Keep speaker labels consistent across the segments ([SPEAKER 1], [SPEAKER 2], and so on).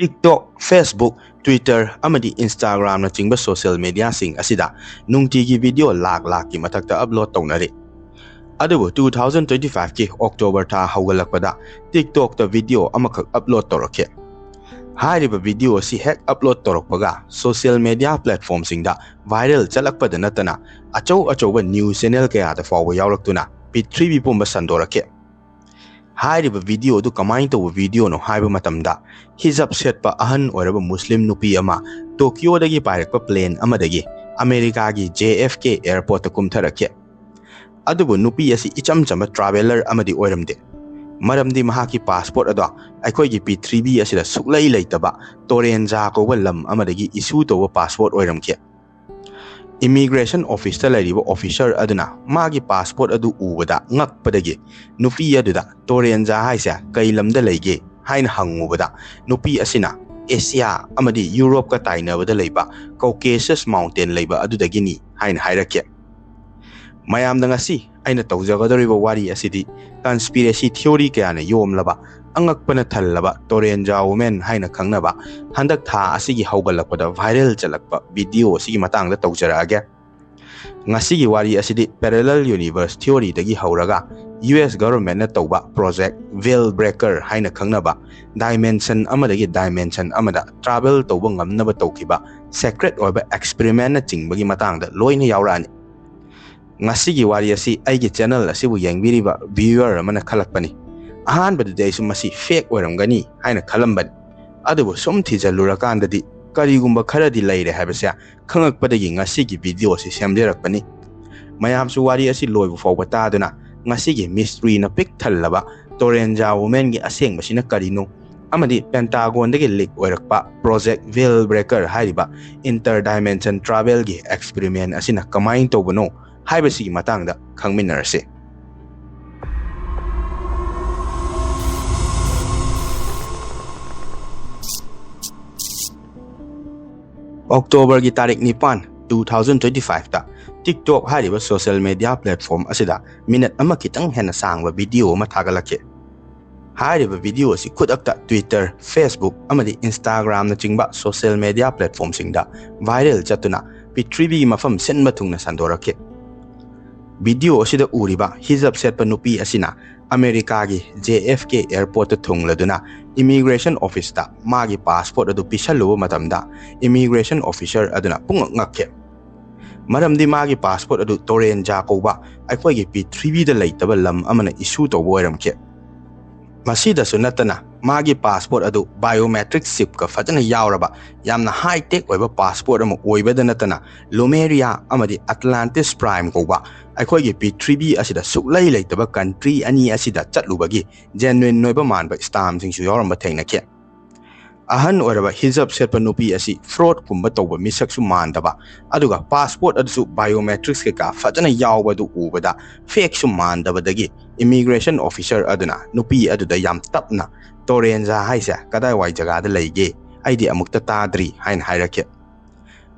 [SPEAKER 1] TikTok, Facebook, Twitter, amadi Instagram na chingba social media sing asida nungtigi video lag ki mathakta upload tawnari. Adubu 2025 ki October tha haugalakpada TikTok ta video amakak upload torake. Hairiba video si hek upload torokpaga social media platform singda viral chalakpada natana achau news channel kaya da fawa yauraktuna P3 pumba sandorake. Hairiba video du kamai to video no haiba matamda hijab set pa ahan oraba Muslim nupi ama Tokyo dagi pairakpa plane amadagi America gi JFK airport kumtharake. Adubu nupi asi icham chama traveler amadi oiramde. Maramdi mahaki passport ado aikoigi P3B asida suklai leitaba Torenza Woman amadagi issue to passport oiramke. Immigration office ta lairiba officer aduna magi passport adu ubada ngakpadagi nupi aduda Torenza haisa kailamda leige haina hangubada nupi asina Asia amadi Europe ka tainabada leiba Caucasus mountain leiba adudagini haina hairake. Mayamda ngasi aina tawjagadoriba wari asidi conspiracy theory kayana yomlaba angakpana thallaba Torenza Woman haina khangnaba handak tha asigi haugalakpada viral chalakpa video asigi matangda tawjaraage. Ngasigi wari asidi parallel universe theory dagi hauraga US government na tawba project bewildered haina khangnaba dimension amadagi dimension amada travel tawba ngamnaba tawkiba secret oiba experiment na chingbagi matangda loina yaurani. Ngasigi wari asi aigi channel asibu yangbiriba viewer amana khalakpani ahanbadadi aisu masi fake oiramgani haina khalambani adubu sum thijallurakandadi karigumba kharadi leire haibasa khangakpadagi ngasigi video si semjerakpani mayamsu wari asi loibu fawba taduna ngasigi mystery na pik thallaba Torenza Woman gi asengmasina karino amadi Pentagon dagi leak oirakpa project bewildered hairiba interdimension travel gi experiment asina kamai tawbano haibasi matangda khangminarase. October gi tarik 9 2025 ta TikTok hariba social media platform asida minute ama kitang hena sangba video ma thagalake. Hariba video si khudakta Twitter, Facebook amadi Instagram na chingba social media platform singda viral chatuna P3B mafam senba thungna sandorake. Video asida uriba hijab set pa nupi asina America gi JFK airport thungladuna immigration office ta magi passport adu pisalu matamda immigration officer aduna pungngakhe. Maramdi magi passport adu Torenza koba aikoigi P3B da leitaba lam amana issue to boiramke. Masida sunatana magi passport adu biometric chip ka fajana yauraba yamna high tech oiba passport ama oibada natana Lumeria amadi Atlantis Prime koba aikoigi P3B asida suklai leitaba country ani asida chatlubagi genuine noiba manba stamp sing su yoramba thainake. Ahan oraba hijab set panupi asi fraud kumba toba misak su mandaba aduga passport adu biometrics ke ka fajana yawba du ubada fake su mandaba dagi immigration officer aduna nupi aduda yam tapna Torenza haisa kadai wai jaga da leige aidi amukta tadri hain hairake.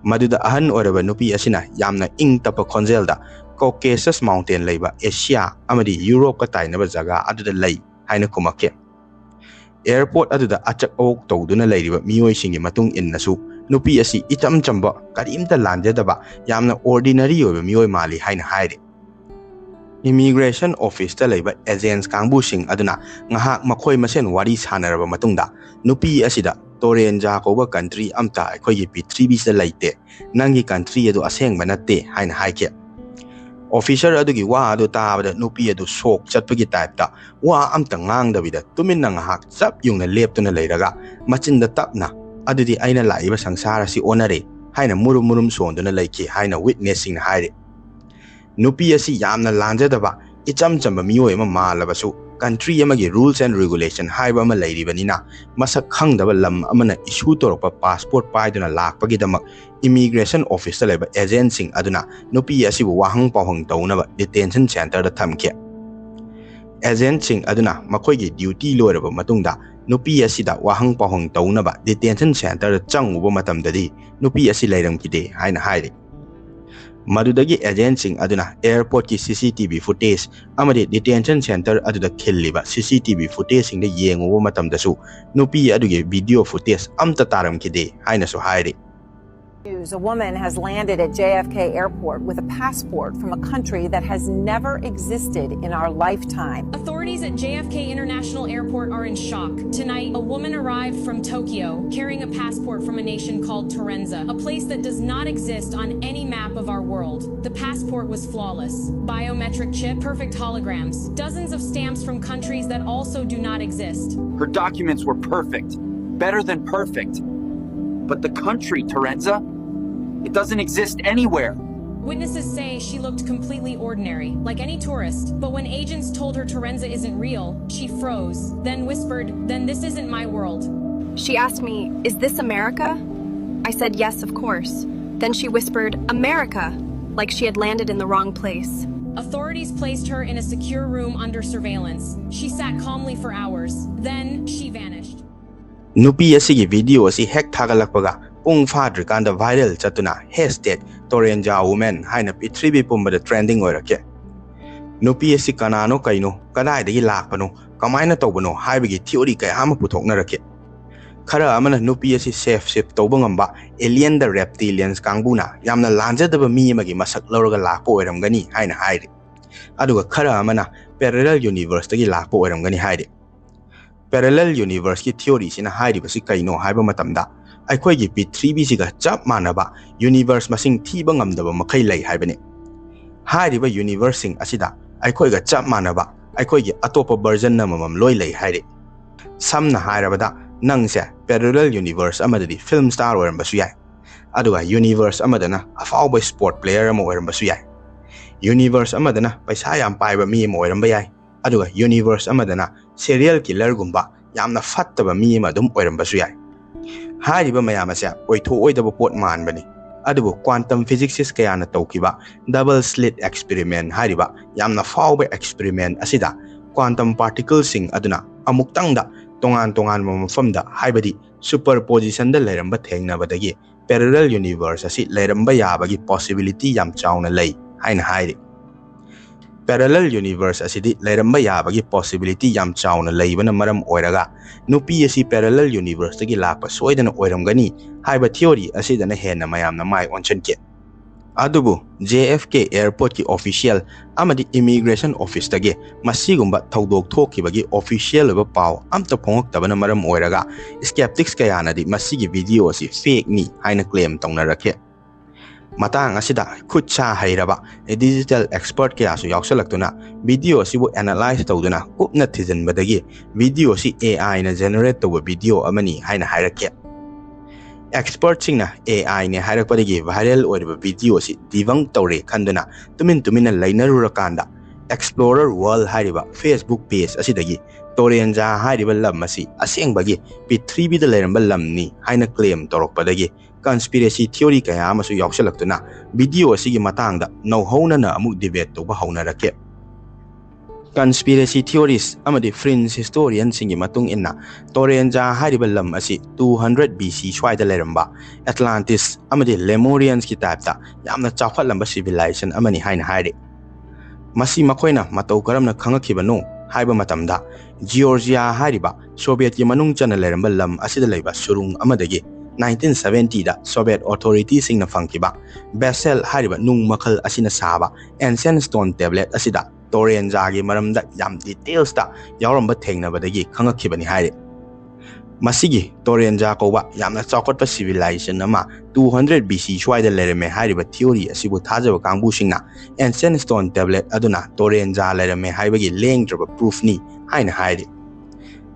[SPEAKER 1] Maduda ahan oraba nupi asina yamna ing tapa khonjelda Caucasus mountain leiba Asia amadi Europe ka tainaba jaga aduda lei haina kumake. Airport aduda achak ok tawduna leiriba miyoi singi matung innasu nupi asi itam chamba karimta landjadaba yamna ordinary oiba miyoi mali haina haire. Immigration office ta leiba agents kangbu sing aduna ngahak makhoi masen wari sanaraba matungda nupi asida Torenza koba country amta aikoigi P3B sa leite nangi country adu asengba natte haina haike. Officer adugi wa adu tabada nupi adu sok chatpagi type ta wa amta ngangdabida tumin na ngahak chap yung na leptuna leiraga machinda tapna adudi aina laiba sangsara si onare haina murum sonduna leike haina witnessing na haire. Nupi asi yamna lanjadaba icham chamba miyoi ama malabasu country amagi rules and regulation haiba ama leiribanina masak khangdaba lam amana issue torokpa passport paiduna lakpagidamak immigration office ta leba agent sing aduna nupi asibu wahang pawhang tawnaba detention center da thamke. Agent sing aduna makoigi duty loiraba matungda nupi asida wahang pawhang tawnaba detention center da changuba matamdadi nupi asi leiramkide haina haire. Madudagi agentsing aduna airport ki CCTV footage amadi detention center aduda khilliba CCTV footage sing de yenguwa matamdasu nupi adugi video footage amta taram kide haina so hairi.
[SPEAKER 2] A woman has landed at JFK Airport with a passport from a country that has never existed in our lifetime.
[SPEAKER 3] Authorities at JFK International Airport are in shock. Tonight, a woman arrived from Tokyo carrying a passport from a nation called Torenza, a place that does not exist on any map of our world. The passport was flawless. Biometric chip, perfect holograms, dozens of stamps from countries that also do not exist.
[SPEAKER 4] Her documents were perfect, better than perfect. But the country, Torenza, it doesn't exist anywhere.
[SPEAKER 3] Witnesses say she looked completely ordinary, like any tourist. But when agents told her Torenza isn't real, she froze, then whispered, "Then this isn't my world."
[SPEAKER 5] She asked me, "Is this America?" I said, "Yes, of course." Then she whispered, "America," like she had landed in the wrong place.
[SPEAKER 3] Authorities placed her in a secure room under surveillance. She sat calmly for hours. Then she vanished.
[SPEAKER 1] Nupi asigi video asi hek thagalakpaga pung fadri kanda viral chatuna hashtag Torenza Woman haina pitribi pumbada trending oirake. Nupi asi kanano kaino kadai dagi lakpano kamaina tawbano haibagi theory kaya ama puthoknarake. Khara amana nupi asi safe ship tawba ngamba alien the reptilians kangbuna yamna lanjadaba mi amagi masak lawraga lakpa oiramgani haina hairi. Aduga khara amana parallel universe dagi lakpa oiramgani hairi. Parallel universe ki theory sina hairi basi kaino haiba matamda aikoi gi P3B siga chap manaba universe masing thiba ngamdaba makai lai haibani. Hairi ba universe sing asida aikoi ga chap manaba aikoi gi atopa version na mamam loi lai hairi. Samna hairabada nangse parallel universe amadadi film star oiram basu yai. Aduga universe amadana afauba sport player ama oiram basu yai. Universe amadana paisa yam paiba mi ama oiram ba yai. Aduga universe amadana serial killer gumba yamna fattaba mi ama dum oiram basu yai. Hairiba mayam ase oitho oidaba pot manbani. Adubu quantum physicist kayana tawkiba double slit experiment hairiba yamna fauba experiment asida quantum particles sing aduna amuktangda tongan mafamda haibadi superposition da lairamba thengnabadagi parallel universe asi lairamba yabagi possibility yam chauna lay haina hairi. Parallel universe asidi lairamba yabagi possibility yam chauna laibana maram oiraga nupi asi parallel universe dagi lakpa soidana oiramgani haiba theory asidana henna mayamna mai onchanke. Adubu JFK airport ki official amadi immigration office dagi masigumba tawdok thokibagi official ba paw amta phongoktabana maram oiraga skeptics kayana di masigi video asi fake ni haina claim tongnarakhe. Matang asida khutcha hairaba digital expert kaya su yaksalaktuna video sibu analyze tawduna kupna thijanbadagi video si AI na generate tawba video amani haina hairake. Expert singna AI ne hairakpadagi viral oiba video si debunk tawre khanduna tumina lainarurakanda Explorer World hairiba Facebook page asidagi Torenza hairiba lam asi asengbagi P3B da lairamba lamni haina claim torokpadagi conspiracy theory kaya amasu yaksalaktuna video asigi matangda nauhauna na amuk debate toba haunarake. Conspiracy theories amadi fringe historians singi matung inna Torenza hairiba lam asi 200 BC swaida lairamba Atlantis amadi Lemurians ki typeta yamna chawkhatlamba civilization amani haina hairi. Masi makoina matau karamna khangakibano haiba matamda Georgia hairiba Soviet ki manung chana lairamba lam asida laiba surung amadagi 1970 da Soviet authorities sing na fangkiba Basel hariba nung makal asina saba ancient stone tablet asida Torenza gi maramda yam details da yauramba thengnabadagi khangakibani haire. Masigi Torenza koba yamna chawkotpa civilization ama 200 BC swaida lereme hariba theory asibu thajaba kangbu singna ancient stone tablet aduna Torenza lereme haibagi lengdraba proof ni haina haire.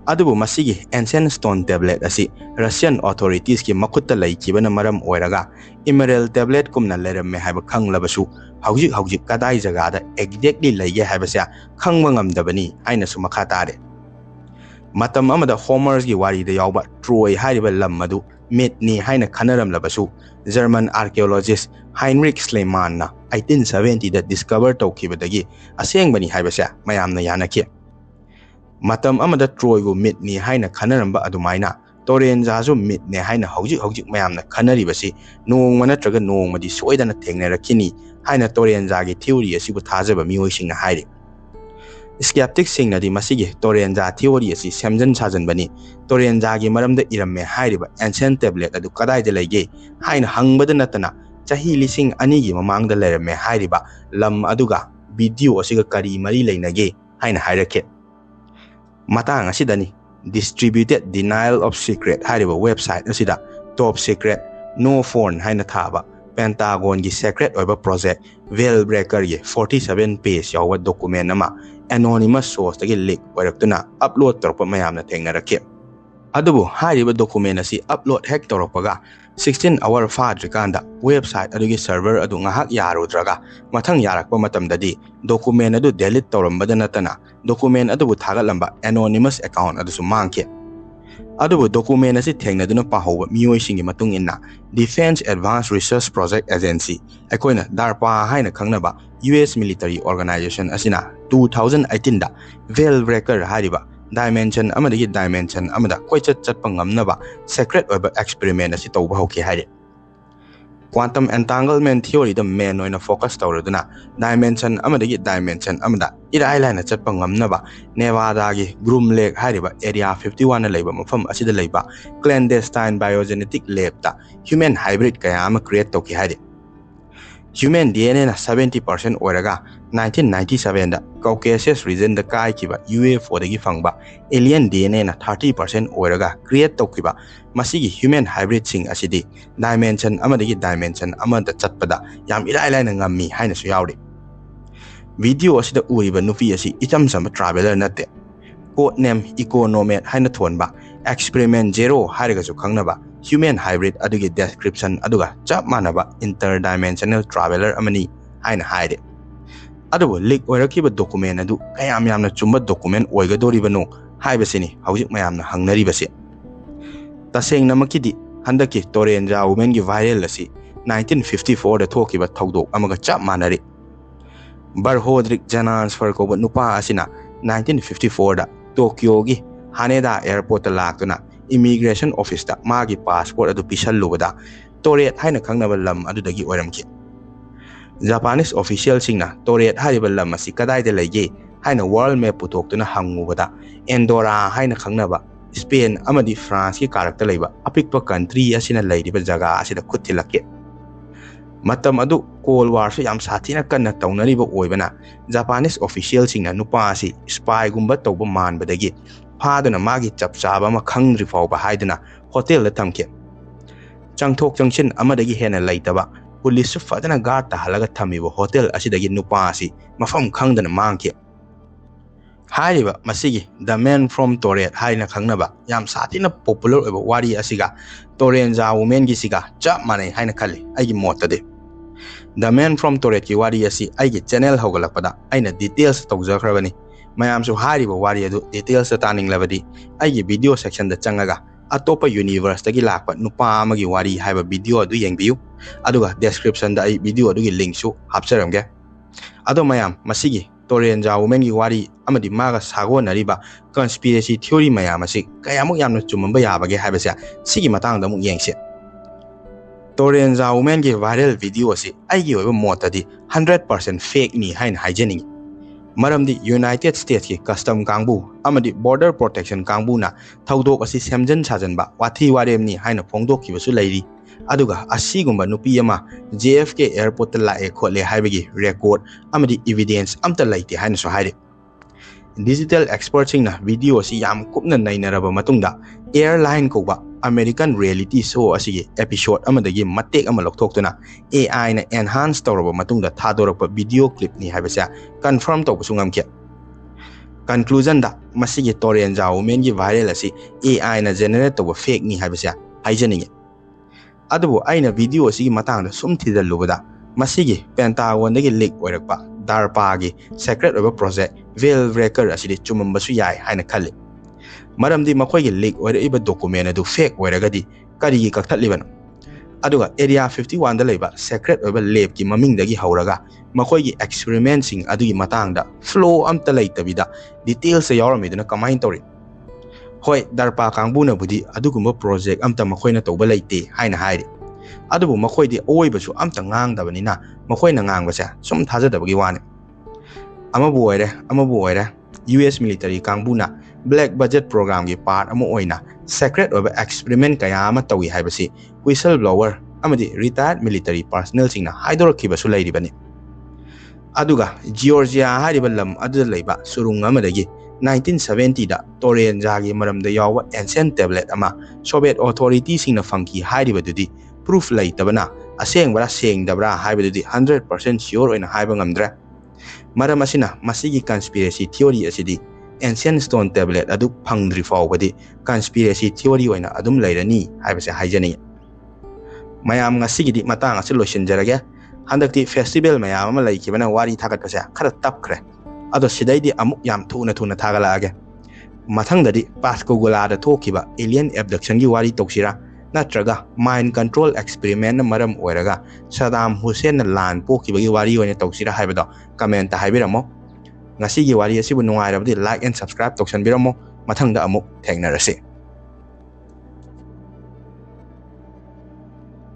[SPEAKER 1] Adubu masigi ancient stone tablet asi Russian authorities ki makutta laikibana maram oiraga emerald tablet kumna lerame haiba khanglabasu hujik kadai jagada exactly laige haibasa khangba ngamdabani haina su makha tare. Matam amada Homer's gi wari da yawba Troy haiba lam madu myth ni haina khanaram labasu German archaeologist Heinrich Schliemann na 1870 da discover tawkibadagi asengbani haibasa mayamna yanake. Matam amada Troy gu myth ni haina khanaramba adumaina Torenza mit ne haina hujik mayamna khanaribasi nongma natraga nongmadi soidana thengnarakini haina Torenza gi theory asibu thajaba miyoisingna hairi skeptics singnadi masigi Torenza theory asi semjan sajanbani Torenza gi maramda iramme hairiba ancient tablet adu kadaida lege haina hangbada natana chahi lising ani gi mamangda lerame hairiba lam aduga video asiga kari mari leinage haina hairake matang asidani distributed denial of secret hairiba website asida top secret no phone haina thaba Pentagon gi secret oiba project veil breaker ye 47 page yawa document ama anonymous source tagi leak oiraktuna upload torpa mayamna thengnarake adubu hairiba document asi upload hack toropaga 16 hour fadrikanda website adugi server adu ngahak yarudraga mathang yarakpa matamdadi document adu delete torambada natana document adu thagalamba anonymous account adu sumangke adubu document asi thengnaduna pahoba miyoisingi matung inna Defense Advanced Research Project Agency akoina DARPA haina khangnaba US military organization asina 2018 da veil breaker hariba dimension amadagi dimension amada koichat chatpa ngamnaba secret oiba experiment asi tawba hoke hari quantum entanglement theory the main oina focus tawraduna dimension amadagi dimension amada irai laina chatpa ngamnaba Nevada gi Groom Lake hariba area 51 na leiba mafam asida leiba clandestine biogenetic lab ta human hybrid kaya ama create tawki hari human DNA na 70% oiraga 1997 da Caucasus region da kai kiba UFO dagi fangba alien DNA na 30% oiraga create tawkiba masigi human hybrid sing asidi dimension amadagi dimension amada chatpada yam ilai na ngammi haina su yauri video asida uriba nupi asi icham sama traveler nate code name economate haina thonba experiment 0 hariga su khangnaba human hybrid adugi description aduga chap manaba interdimensional traveler amani haina haide adubu leak oirakiba document adu kayam yamna chumba document oigadoribano haibasini hawjik mayamna hangnaribase taseng namakidi handaki Torenza Woman gi viral asi 1954 da thokiba thawdok amaga chap manari Barhodrik Janansfer ko nupa asina 1954 da Tokyo gi Haneda airport laktuna immigration office da magi passport adu pisalubada Toret haina khangnaba lam adudagi oiramki Japanese official singna Toret hariba lam asi kadaida lege haina world map putoktuna hangubada Andorra haina khangnaba Spain amadi France ki karakta leiba apikpa country asina leidiba jaga asida khuthilake matam adu Cold War su yam sathina kanna tawnariba oibana Japanese official singna nupa asi spy gumba tawba manbadagi phaduna magi chapchaba ma khangri fawba haiduna hotel la thamke changthok changchin amadagi hena leitaba police su fadana guard ta halaga thamiba hotel asidagi nupa asi mafam khangdana mangke hariba masigi the man from Toret haina khangnaba yam sathina popular oiba wari asiga Torenza Woman gi siga chap manai haina khali aigi motade The Man from Toret ki wari asi aigi channel hogalakpada aina details tawjakhrabani mayam su hariba wari adu details taning labadi aigi video section da changaga atopa universe tagi lakpa nupa amagi wari haiba video adu yengbiu aduga description da ai video adu gi link su hapcharamge ado mayam masigi Torenza Woman gi wari amadi maga sago nariba conspiracy theory mayam asi kayamuk yamna chumamba yabage haibasa sigi matang da mu yengse Torenza Woman gi viral video asi aigi oiba motadi 100% fake ni hain hygienic maramdi United States ki custom kangbu amadi border protection kangbu na thawdok asi semjan sajanba wathi warem ni haina phongdok kibasu leiri aduga asigumba nupi ama JFK airport la e khole haibagi record amadi evidence amta laiti haina so haide digital expert singna video si yam kupna nainaraba matungda airline koba American reality show asigi episode amadagi matek ama loktoktuna AI na enhance tawraba matungda thadorapa video clip ni haibasa confirm tawbasu ngamke conclusion da masigi Torenza Woman gi viral asi AI na generate tawba fake ni haibasa haijaninge adubu aina video asigi matangda sum thidalubada masigi Pentagon dagi leak oirakpa DARPA gi secret oiba project veil breaker asidi chumambasu yai haina khali maramdi makoigi leak oira iba document adu fake oiragadi karigi kakthalibana aduga area 51 da leiba secret oiba lab ki mamingdagi hauraga makoigi experimenting adugi matangda flow amta leitabida details yaramiduna kamain tori Hoi darpa kangbuna budi adugumba project amta makhoina tawba leite haina hairi adubu makhoidi oibasu amta ngangdabanina makhoina ngangbase sum thajadabagi wani amabu oire US military kangbuna black budget program gi part ama oina secret oba experiment kaya ama tawi haibasi whistleblower amadi retired military personnel singna haidorkibasu leiribani aduga Georgia hariba lam adu leiba surung amadagi 1970 da Torenza gi maramda yawa ancient tablet ama Soviet authority singna fangki hariba dudi proof leitabana asengbara sengdabra haibadudi 100% sure oina haiba ngamdra maram asina masigi conspiracy theory asidi ancient stone tablet adu phangdri fawbadi conspiracy theory oina adum leirani haibase haijani mayam ngasigidi matang asil losinjarage handakti festival mayam ama leikibana wari thagatpase khara tapkre ado sidaidi amuk yam thuna thagalaage mathangdadi Pascagoula da thokiba alien abduction gi wari toksira natraga mind control experiment maram oiraga Saddam Hussein lan pokiba gi wari oina toksira haibado comment ta haibiramo ngasi gi wari asibu nungairabdi like and subscribe toksan biramo mathangda amuk thengnarase